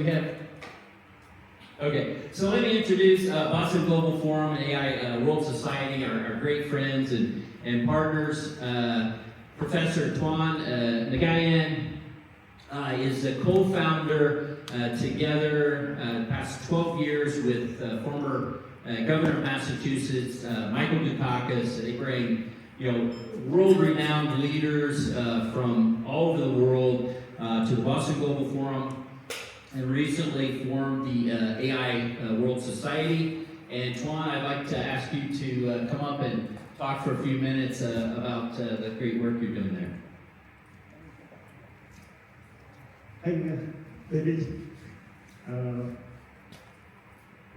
We have. Okay, so let me introduce Boston Global Forum and AI World Society, our great friends and partners. Professor Tuan Nguyen is a co-founder together the past 12 years with former Governor of Massachusetts, Michael Dukakis. They bring world-renowned leaders from all over the world to the Boston Global Forum, and recently formed the AI World Society. And Tuan, I'd like to ask you to come up and talk for a few minutes about the great work you're doing there. Thank you, David.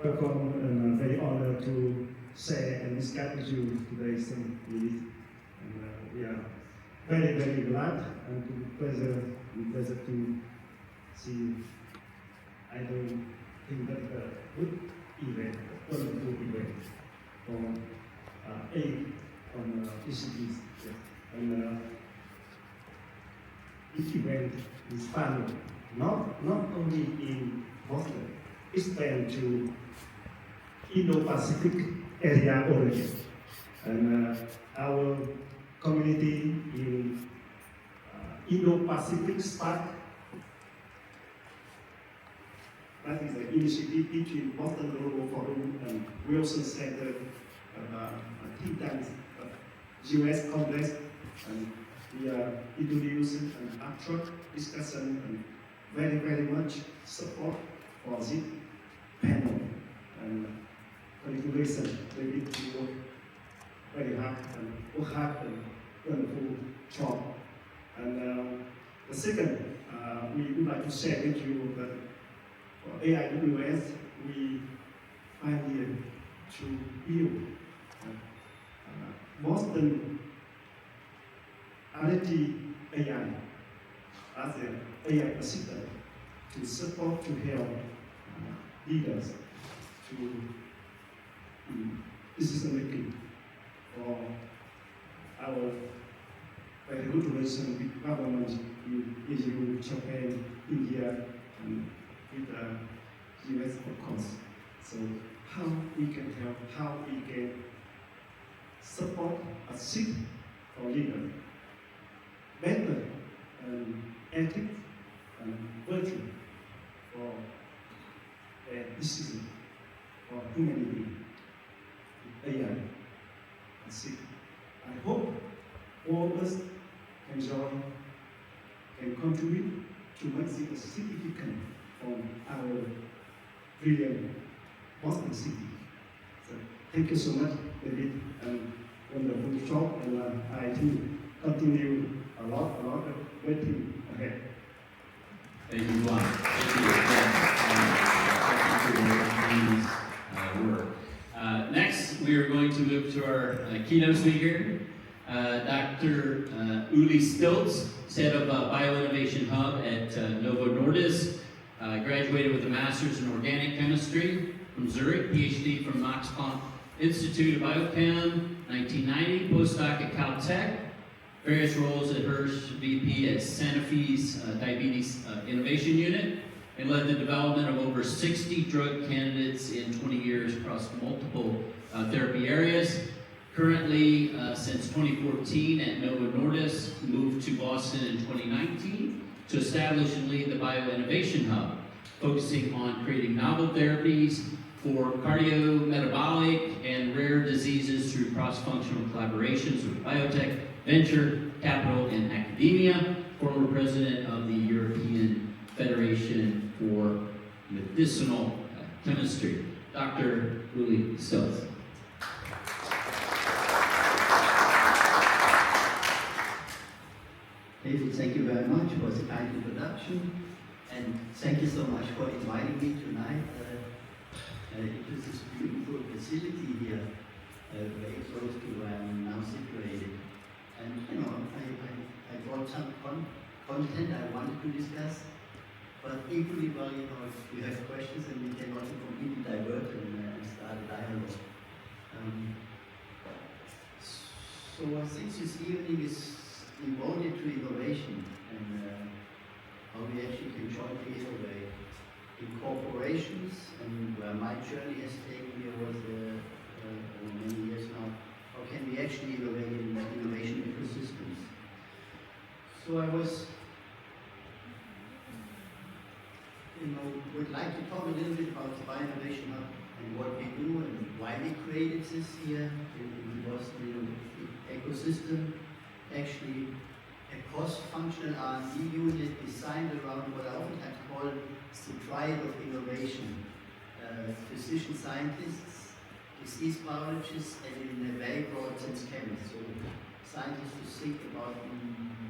Welcome, and I'm very honored to share and discuss with you today some news. And we are very, very glad and pleasure to see you. I don't think that a good event, a wonderful event from DCTs. And this event is fun, not only in Boston, it's planned to Indo-Pacific area origin. And our community in Indo-Pacific SPAC, that is an initiative between Boston Global Forum and Wilson Center, think tanks, US Congress, and we are introducing an abstract discussion and very, very much support for this panel. And congratulations, David, you work very hard and wonderful job. And the second, we would like to share with you that for AIWS, we pioneered to build Boston RT AI as an AI assistant to support, to help leaders to decision making for our very good relation with government in EU, Japan, India, and with the US, of course. So how we can help, how we can support a seat for leaders, better ethics and virtue for their decision for humanity, AI, and seek. I hope all of us can join and contribute to make it significant from our brilliant Boston city. So thank you so much, David, and wonderful job, and I think continue a lot of waiting ahead. Thank you, Juan. Thank you for your work. Next, we are going to move to our keynote speaker, Dr. Uli Stilz, head of Bioinnovation Hub at Novo Nordisk. Graduated with a master's in organic chemistry from Zurich, PhD from Max Planck Institute of Biochem, 1990, postdoc at Caltech, various roles at Hirsch, VP at Sanofi's Diabetes Innovation Unit, and led the development of over 60 drug candidates in 20 years across multiple therapy areas. Currently, since 2014 at Novo Nordisk, moved to Boston in 2019 to establish and lead the Bioinnovation Hub, focusing on creating novel therapies for cardiometabolic and rare diseases through cross-functional collaborations with biotech, venture, capital, and academia. Former president of the European Federation for Medicinal Chemistry, Dr. Uli Stilz. David, thank you very much for the kind introduction, and thank you so much for inviting me tonight into this beautiful facility here, very close to where I'm now situated. And I brought some content I wanted to discuss, but equally well, if you have questions, and we can also completely divert and start a dialogue. So I think this evening is devoted to innovation and how we actually can jointly innovate operations, and where my journey has taken me over many years now, how can we actually innovate in innovation ecosystems? So I would like to talk a little bit about the Bioinnovation Hub and what we do and why we created this here in Boston. Ecosystem, actually a cross-functional R&D unit designed around what I oftentimes call the triad of innovation. Physician scientists, disease biologists, and in a very broad sense chemists. So scientists who think about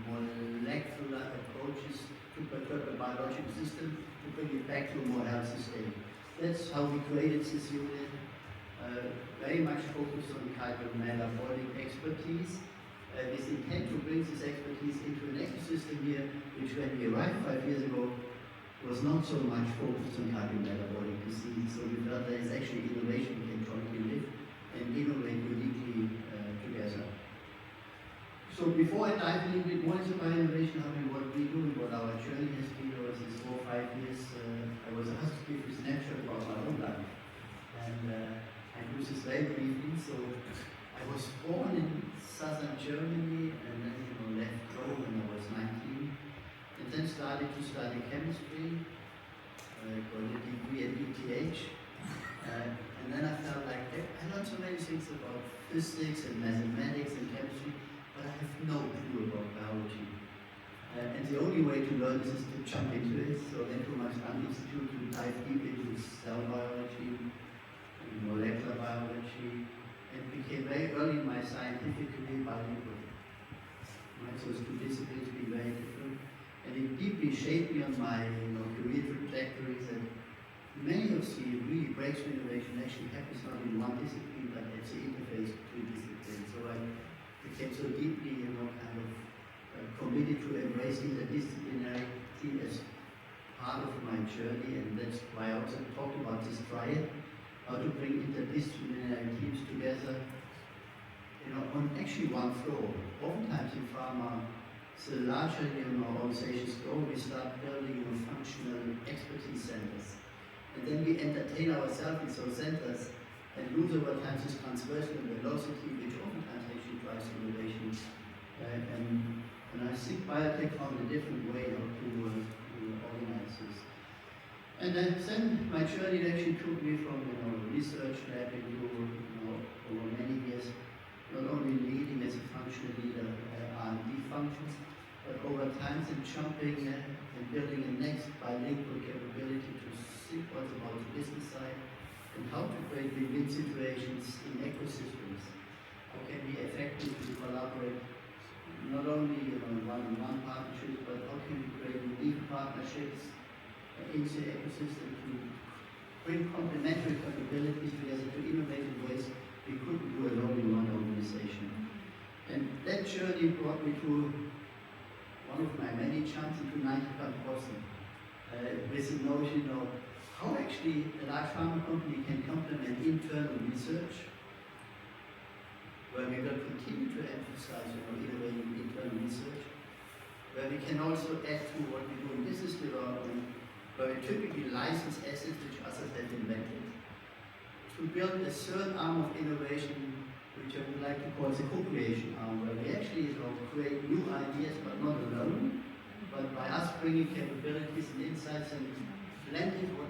molecular approaches to perturb the biological system to bring it back to a more healthy state. That's how we created this unit. Very much focused on cardiometabolic expertise. With intent to bring this expertise into an ecosystem here, which when we arrived 5 years ago, was not so much focused on cardiometabolic disease. So we felt there is actually innovation we can jointly live and innovate uniquely together. So before I dive a little bit more into Bioinnovation Hub and what we do and what our journey has been over these 4 or 5 years, I was asked to give a snapshot about my own life. And I do this very briefly. So I was born in southern Germany and then left Rome when I was 19. And then started to study chemistry, got a degree at ETH. And then I felt like I learned so many things about physics and mathematics and chemistry, but I have no clue about biology. And the only way to learn this is to jump into it. So I went to my Stanford Institute to dive deep into cell biology, molecular biology, and became very early in my scientific career bilingual. Right? So it's two disciplines being very different. And it deeply shaped me on my career trajectories, and many of the really breakthrough innovation actually happens not in one discipline, but at the interface between disciplines. So I became so deeply kind of committed to embrace interdisciplinarity as part of my journey, and that's why I also talked about this triad, how to bring interdisciplinary teams together, on actually one floor. Oftentimes in pharma, the larger organizations grow, we start building functional expertise centers. And then we entertain ourselves in those centers and lose over time this transversal velocity, which oftentimes actually drives innovation. And I think biotech found a different way how to organize this. And then my journey actually took me from research lab into over many years, not only leading as a functional leader R&D functions, but over time then jumping and building a next bilingual capability to think also about the business side and how to create win-win situations in ecosystems. How can we effectively collaborate not only one-on-one partnerships, but how can we create unique partnerships in the ecosystem to bring complementary capabilities together to innovate in ways we couldn't do alone in one organization. And that journey brought me to one of my many jumps into 95 Boston with the notion of how actually a large pharma company can complement internal research, where we will continue to emphasize innovating internal research, where we can also add to what we do in business development, where we typically license assets which others have invented, to build a third arm of innovation, which I would like to call the co-creation arm, where we actually create new ideas, but not alone, but by us bringing capabilities and insights and blending what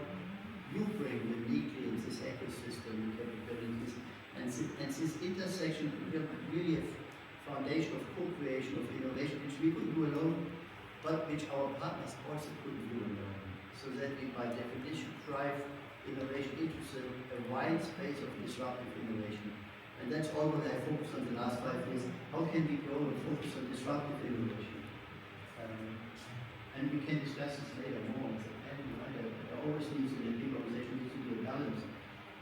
you bring uniquely in this ecosystem capabilities. And this intersection will really a foundation of co-creation, of innovation, which we couldn't do alone, but which our partners also couldn't do alone. So that we, by definition, drive innovation into a wide space of disruptive innovation. And that's all what I focused on the last 5 years. How can we grow and focus on disruptive innovation? And we can discuss this later more. There always needs to be a big organization, needs to be a balance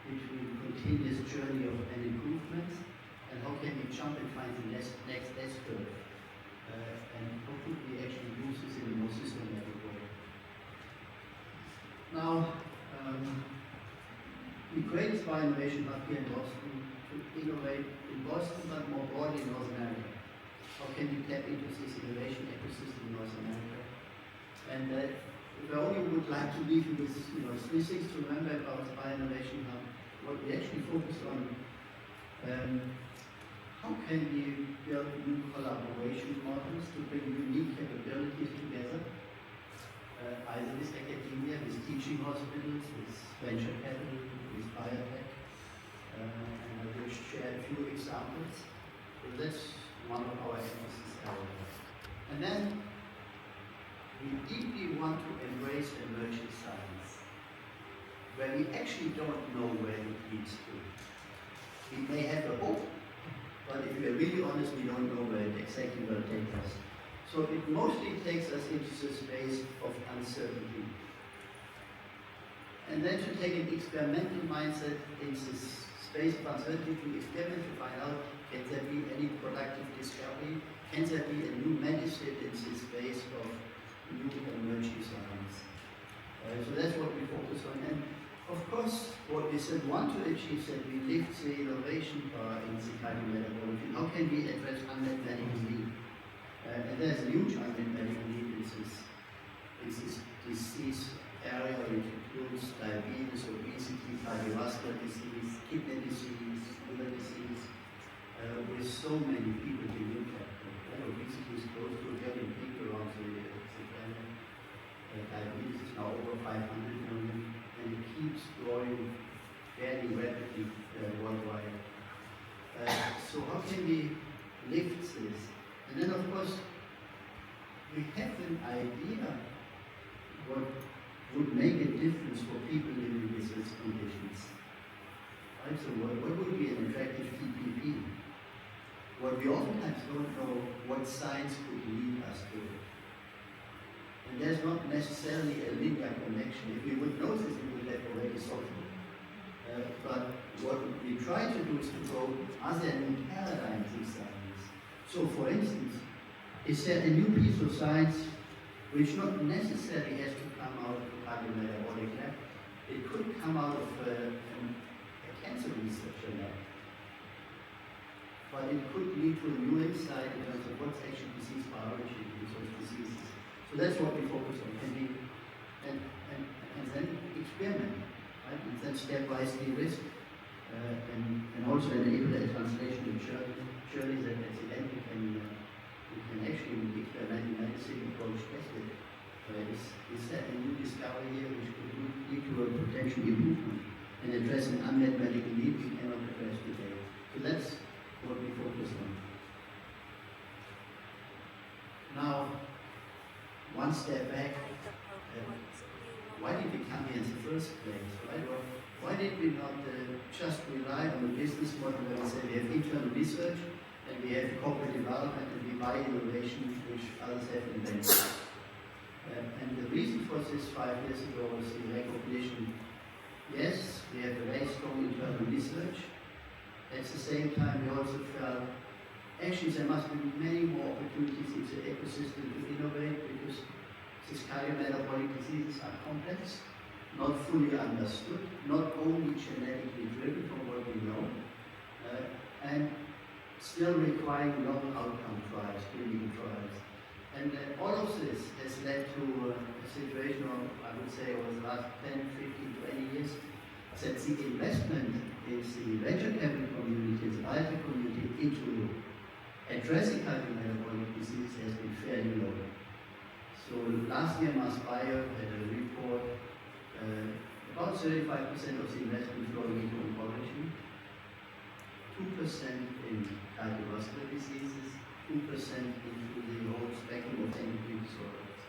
between continuous journey of an improvement and how can we jump and find the next S-curve. And how could we actually use this in a more systematic way. Now, we created Bioinnovation Hub here in Boston to innovate in Boston, but more broadly in North America. How can we tap into this innovation ecosystem in North America? And if I only would like to leave you with three things to remember about the Bioinnovation Hub, what we actually focus on, how can we build new collaboration models to bring unique capabilities together, either with academia, with teaching hospitals, with venture capital, with biotech, and I will share a few examples. So that's one of our emphasis areas. And then we deeply want to embrace emerging science, where we actually don't know where it leads to. We may have a hope, but if we're really honest, we don't know where it exactly will take us. So it mostly takes us into the space of uncertainty. And then to take an experimental mindset in this space of uncertainty, to experiment to find out, can there be any productive discovery? Can there be a new medicine in this space of new emerging science? So that's what we focus on. And of course, what we said want to achieve is that we lift the innovation bar in the cardiometabolic field. How can we address unmet medical need? And there's a huge unmet medical need in this disease area, which includes diabetes, obesity, cardiovascular disease, kidney disease, liver disease, with so many people being impacted. Obesity is close to a billion people around the planet. Diabetes is now over 500 million, and it keeps growing very rapidly worldwide. So how can we lift this? And then of course, we have an idea what would make a difference for people living with these conditions. Right? So what would be an attractive TPP? What we oftentimes don't know what science could lead us to. And there's not necessarily a linear connection. If we would know this, we would have already solved it. But what we try to do is to go, are there new paradigms in science? So for instance, is there a new piece of science which not necessarily has to come out of the cardiometabolic lab? It could come out of a cancer researcher lab. But it could lead to a new insight in terms of what's actually disease biology in those diseases. So that's what we focus on. And then experiment, right? And then stepwise de-risk, and also enable a translational journey that at the end we can actually with experimental medicine approach test it. Is that a new discovery here which could lead to a potential improvement and address an unmet medical need we cannot address today? So that's what we focus on. Now, one step back, why did we come here in the first place, right? Or why did we not just rely on the business model where we say we have internal research and we have corporate development and we buy innovation which others have invented? And the reason for this 5 years ago was the recognition, yes, we have a very strong internal research. At the same time, we also felt, actually there must be many more opportunities in the ecosystem to innovate because these cardiometabolic diseases are complex, not fully understood, not only genetically driven from what we know, and still requiring long outcome trials, clinical trials. And all of this has led to a situation of, I would say, over the last 10, 15, 20 years, that the investment in the venture capital community, the biotech community, into addressing cardiometabolic disease has been fairly low. So last year, MassBio had a report, about 35% of the investment flowing into oncology, 2% in cardiovascular diseases, 2% into the whole spectrum of endocrine disorders.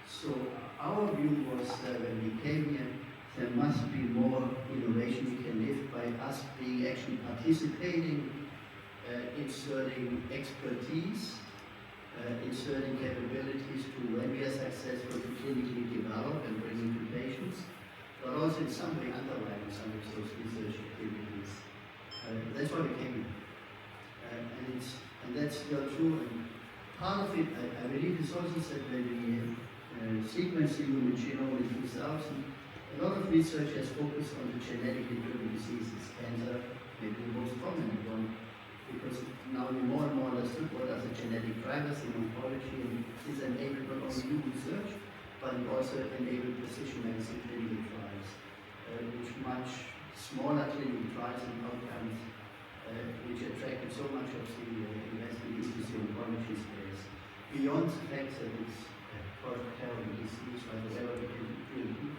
So our view was that when we came here, there must be more innovation we can lift by us being actually participating, inserting expertise, inserting capabilities to when we are successful to clinically develop and bring into patients, but also in some way underwriting some of those research activities. That's why we came here. And that's still true. And part of it, I believe, is also that when we sequenced the human genome in 2000, a lot of research has focused on the genetically driven diseases. Cancer, maybe the most prominent one, because now we more and more understood what are the genetic drivers in oncology, and this enabled not only new research, but it also enabled precision medicine clinical trials, which much smaller clinical trials and outcomes, which attracted so much of the investment into the oncology space. Beyond the fact that it's terrible disease, but whatever we can do,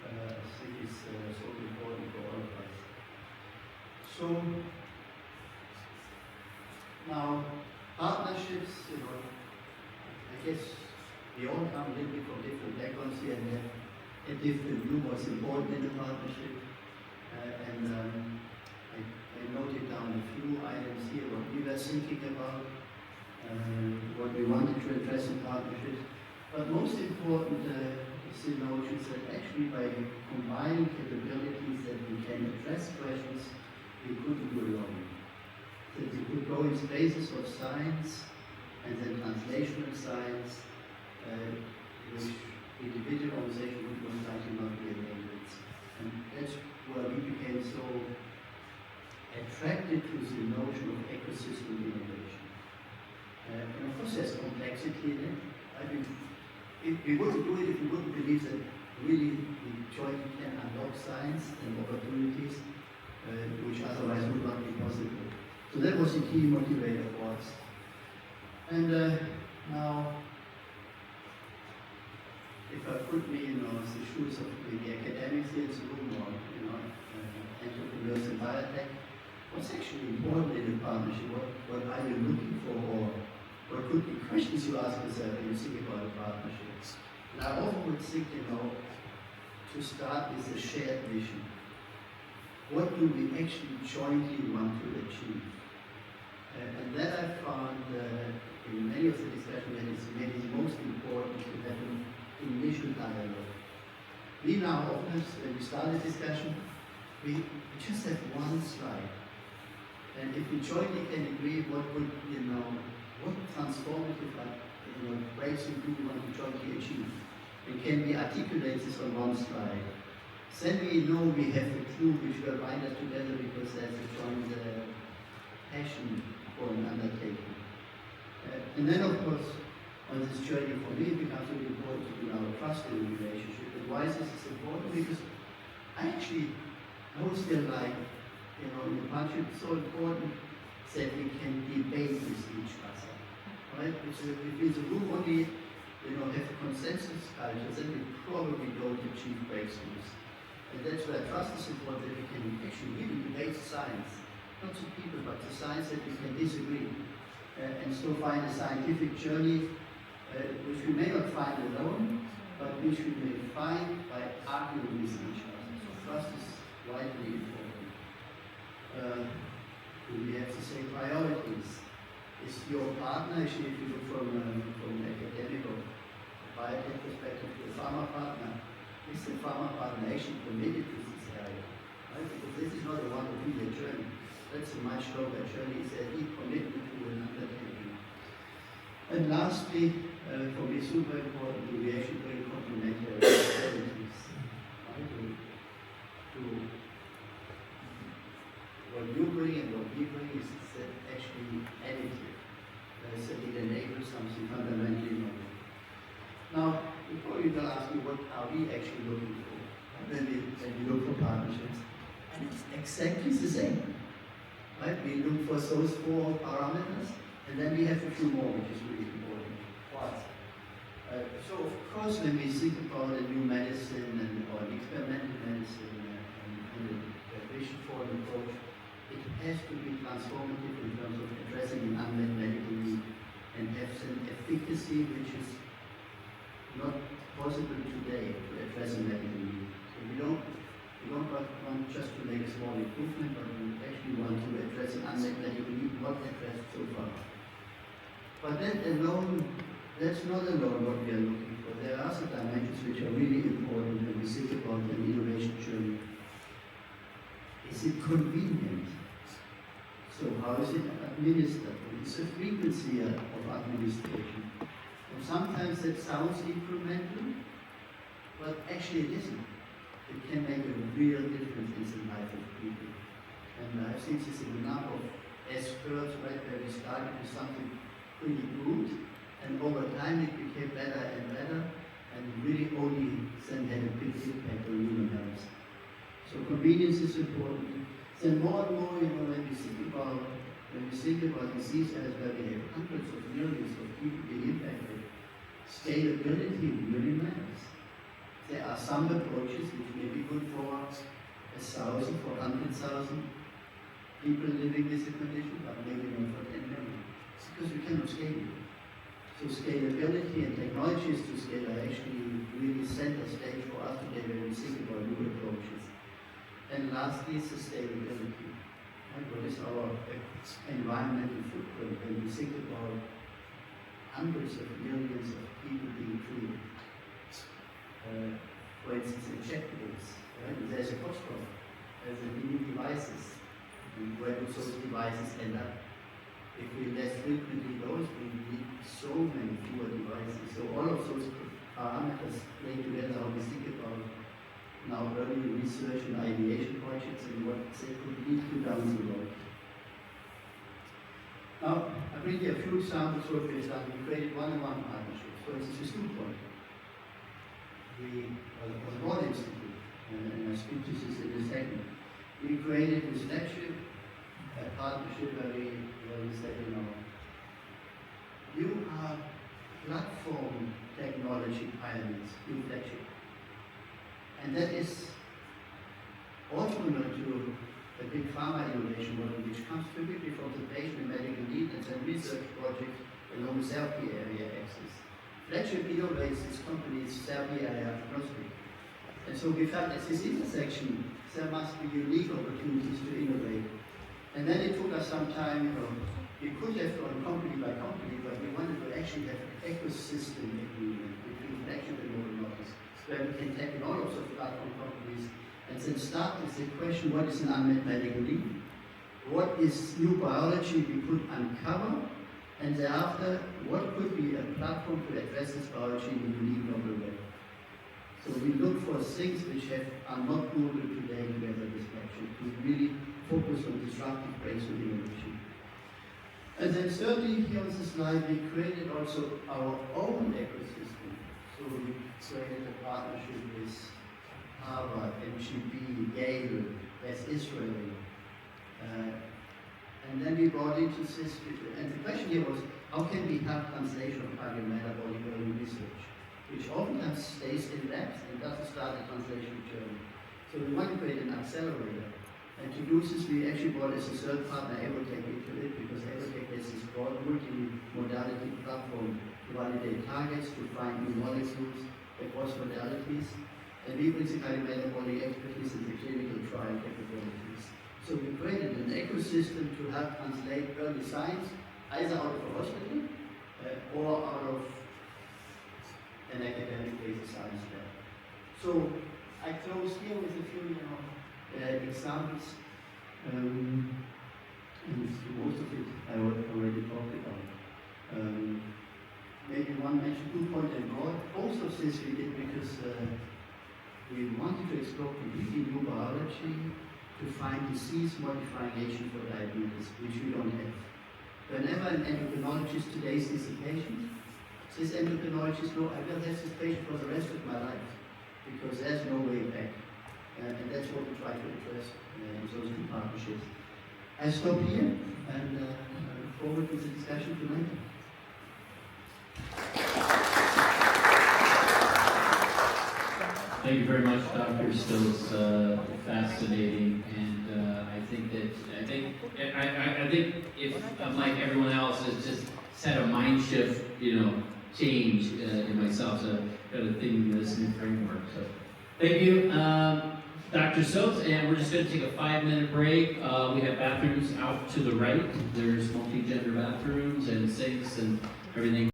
I think is so important for all of us. So now partnerships, I guess we all come a little bit from different backgrounds here and have a different view what's important in a partnership. I noted down a few items here, what we were thinking about, what we wanted to address in partnerships. But most important is the notion that actually by combining capabilities that we can address questions we couldn't do alone. That we could go in spaces of science and then translational science, which individual organization would most likely not be enabled. And that's where we became so attracted to the notion of ecosystem innovation. And of course there's complexity in it. I mean, we wouldn't do it if we wouldn't believe that really we jointly can unlock science and opportunities which otherwise would not be possible. So that was the key motivator for us. And now, if I put me in the shoes of the academics here in the room or entrepreneurs in biotech, what's actually important in a partnership? What are you looking for, or what could be questions you ask yourself when you think about a partnership? And I often would think, to start with a shared vision. What do we actually jointly want to achieve? And that I found in many of the discussions that it's maybe most important to have an initial dialogue. We now often, when we start a discussion, we just have one slide. And if we jointly can agree what would, what transformative breakthrough do we want to jointly achieve? And can we articulate this on one slide? Then we know we have a clue which will bind us together because there's a joint passion for an undertaking. And then of course, on this journey for me, it becomes really important to build our trust in the relationship. And why is this important? Because I always feel like, in the partnership it's so important that we can debate with each other. Right? If the room only have a consensus culture, then we probably don't achieve breakthroughs. And that's where trust is important, that we can actually really debate science. Not the people, but the science that we can disagree. And still find a scientific journey which we may not find alone, but which we may find by arguing with each other. So trust is widely important. Do we have the same priorities? Is your partner, actually if you look from an academic or biotech perspective to a pharma partner, is the pharma partner actually committed to this area? Right? Because this is not a one-or-two-year journey. That's a much longer journey. It's a deep commitment to an undertaking. And lastly, for me super important, do we actually bring complementary capabilities? Right? To what you bring and what we bring is actually additive. So it enables something fundamentally novel. Now, you probably will ask me, what are we actually looking for when we look for partnerships? And it's exactly the same. Right? We look for those 4 parameters, and then we have a few more, which is really important for us. So, of course, when we think about a new medicine or an experimental medicine and a vision for an approach, it has to be transformative in terms of addressing an unmet medical need and have an efficacy which is not possible today to address a medical need. So we don't want just to make a small improvement, but we actually want to address an unmet medical need not addressed so far. But that alone, that's not alone what we are looking for. There are other dimensions which are really important when we think about an innovation journey. Is it convenient? So how is it administered? It's a frequency of administration. And sometimes that sounds incremental, but actually it isn't. It can make a real difference in the life of people. And I've seen this in a number of S-curves, right, where we started with something pretty good, and over time it became better and better, and really only then had a big impact on human health. So convenience is important. Then more and more, when we think about disease areas where we have hundreds of millions of people being impacted, scalability really matters. There are some approaches which may be good for 1,000, for 100,000 people living with the condition, but maybe not for 10 million. It's because we cannot scale it. So scalability and technologies to scale are actually really center stage for us today when we think about new approaches. And lastly, sustainability. Right? What is our environmental footprint when we think about hundreds of millions of people being treated? For instance, injectables. Right? There's a cost curve. There's new devices. And where do those devices end up? If we less frequently those, we need so many fewer devices. So all of those parameters play together how we think about now early research and ideation projects and what they could lead to down the road. Now, I bring you a few examples of what we've done. We created one-on-one partnerships. For instance, with DuPont. We was a Broad Institute, and I speak to this in a second. We created with Flagship a partnership where we said, you are platform technology pioneers, you Flagship. And that is orthogonal to a big pharma innovation model, which comes typically from the patient and medical need and then research projects along therapy area axis. Flagship innovates its company's therapy area agnostic. And so we felt at this intersection, there must be unique opportunities to innovate. And then it took us some time, we could have gone company by company, but we wanted to actually have an ecosystem agreement between Flagship and Novo Nordisk, where we can take all of the platform companies and then start with the question, what is an unmet medical need? What is new biology we could uncover? And thereafter, what could be a platform to address this biology in a unique novel way? So we look for things which are not doable today together with Flagship to really focus on disruptive breakthrough innovation. And then thirdly, here on the slide, we created also our own ecosystem. So we created a partnership with Harvard, MGB, Yale, West Israel. And then we brought into this, and the question here was, how can we have translation of cardiometabolic research, which oftentimes stays in labs and doesn't start a translation journey. So we want to create an accelerator. And to do this, we actually brought as a third partner Evotec into it, because Evotec has this broad multi-modality platform to validate targets, to find new molecules across modalities, and we bring the cardiometabolic expertise and the clinical trial capabilities. So we created an ecosystem to help translate early science, either out of a hospital or out of an academic basic science lab. So I close here with a few examples, and most of it I already talked about. Maybe one mentioned DuPont and Broad. Both of this we did because we wanted to explore completely new biology to find disease-modifying agent for diabetes, which we don't have. Whenever an endocrinologist today sees a patient, this endocrinologist knows I will have this patient for the rest of my life, because there's no way back. And that's what we try to address in those two partnerships. I stop here and look forward to the discussion tonight. Thank you very much, Dr. Stilz. Fascinating, and I think if unlike everyone else, it's just set a mind shift, change in myself. So got to think this new framework. So thank you, Dr. Stilz, and we're just going to take a 5-minute break. We have bathrooms out to the right. There's multi-gender bathrooms and sinks and everything.